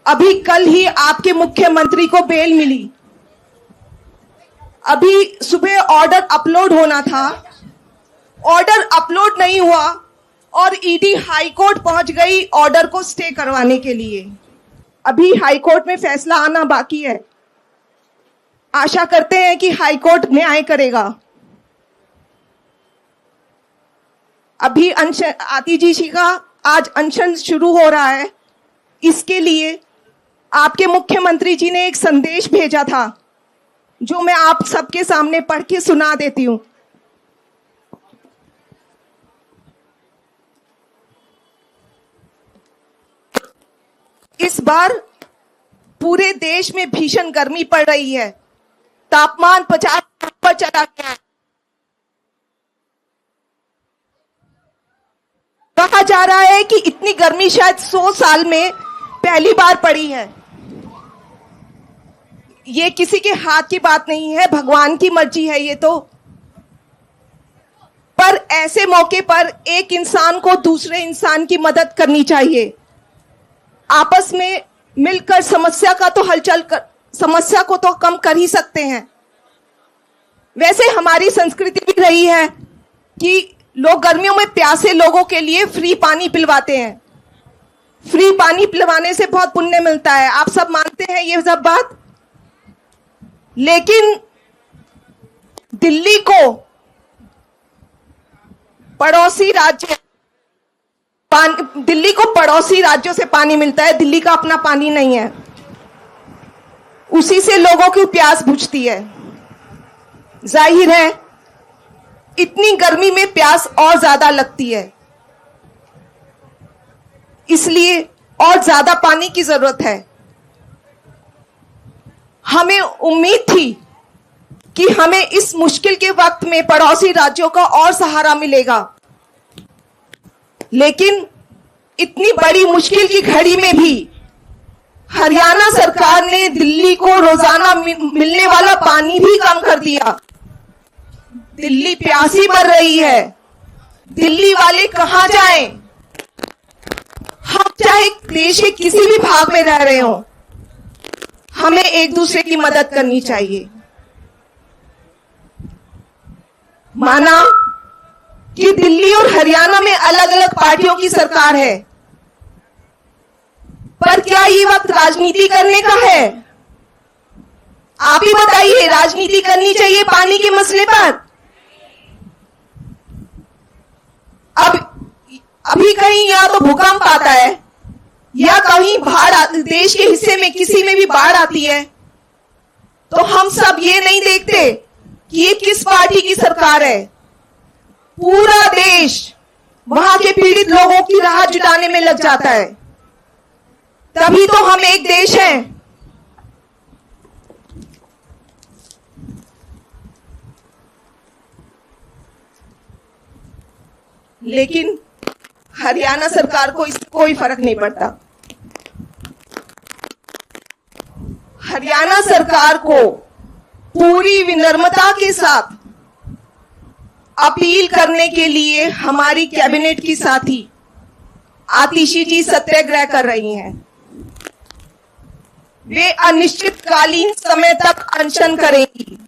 अभी कल ही आपके मुख्यमंत्री को बेल मिली। अभी सुबह ऑर्डर अपलोड होना था, ऑर्डर अपलोड नहीं हुआ और ईडी हाई कोर्ट पहुंच गई ऑर्डर को स्टे करवाने के लिए। अभी हाई कोर्ट में फैसला आना बाकी है। आशा करते हैं कि हाई कोर्ट न्याय करेगा। अभी आतिशी जी का आज अनशन शुरू हो रहा है। इसके लिए आपके मुख्यमंत्री जी ने एक संदेश भेजा था, जो मैं आप सबके सामने पढ़ के सुना देती हूं। इस बार पूरे देश में भीषण गर्मी पड़ रही है। तापमान 50 पर चला गया है। कहा जा रहा है कि इतनी गर्मी शायद 100 साल में पहली बार पड़ी है। ये किसी के हाथ की बात नहीं है, भगवान की मर्जी है ये तो। पर ऐसे मौके पर एक इंसान को दूसरे इंसान की मदद करनी चाहिए। आपस में मिलकर समस्या को तो कम कर ही सकते हैं। वैसे हमारी संस्कृति भी रही है कि लोग गर्मियों में प्यासे लोगों के लिए फ्री पानी पिलवाते हैं। फ्री पानी पिलवाने से बहुत पुण्य मिलता है, आप सब मानते हैं ये सब बात। लेकिन दिल्ली को पड़ोसी राज्यों से पानी मिलता है, दिल्ली का अपना पानी नहीं है। उसी से लोगों की प्यास बुझती है। जाहिर है इतनी गर्मी में प्यास और ज्यादा लगती है, इसलिए और ज्यादा पानी की जरूरत है। हमें उम्मीद थी कि हमें इस मुश्किल के वक्त में पड़ोसी राज्यों का और सहारा मिलेगा, लेकिन इतनी बड़ी मुश्किल की घड़ी में भी हरियाणा सरकार ने दिल्ली को रोजाना मिलने वाला पानी भी कम कर दिया। दिल्ली प्यासी मर रही है। दिल्ली वाले कहां जाएं? हम चाहे देश के किसी भी भाग में रह रहे हो, हमें एक दूसरे की मदद करनी चाहिए। माना कि दिल्ली और हरियाणा में अलग अलग पार्टियों की सरकार है, पर क्या ये वक्त राजनीति करने का है? आप ही बताइए, राजनीति करनी चाहिए पानी के मसले पर? अभी कहीं या तो भूकंप आता है या कहीं देश के हिस्से में किसी में भी बाढ़ आती है, तो हम सब ये नहीं देखते कि ये किस पार्टी की सरकार है। पूरा देश वहां के पीड़ित लोगों की राहत जुटाने में लग जाता है। तभी तो हम एक देश हैं। लेकिन हरियाणा सरकार को इससे कोई फर्क नहीं पड़ता। हरियाणा सरकार को पूरी विनम्रता के साथ अपील करने के लिए हमारी कैबिनेट की साथी आतिशी जी सत्याग्रह कर रही हैं। वे अनिश्चितकालीन समय तक अनशन करेंगी।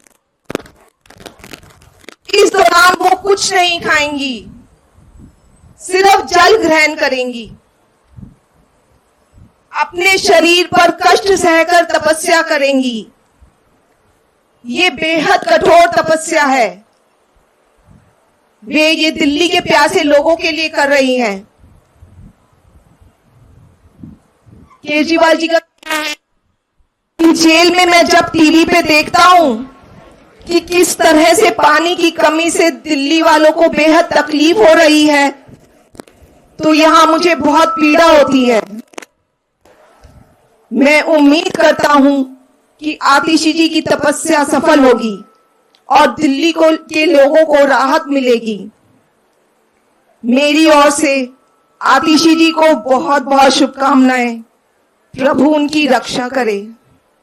इस दौरान वो कुछ नहीं खाएंगी, सिर्फ जल ग्रहण करेंगी। अपने शरीर पर कष्ट सहकर तपस्या करेंगी। ये बेहद कठोर तपस्या है। वे ये दिल्ली के प्यासे लोगों के लिए कर रही हैं। केजरीवाल जी का जेल में मैं जब टीवी पे देखता हूं कि किस तरह से पानी की कमी से दिल्ली वालों को बेहद तकलीफ हो रही है, तो यहां मुझे बहुत पीड़ा होती है। मैं उम्मीद करता हूं कि आतिशी जी की तपस्या सफल होगी और दिल्ली के लोगों को राहत मिलेगी। मेरी ओर से आतिशी जी को बहुत बहुत शुभकामनाएं। प्रभु उनकी रक्षा करे।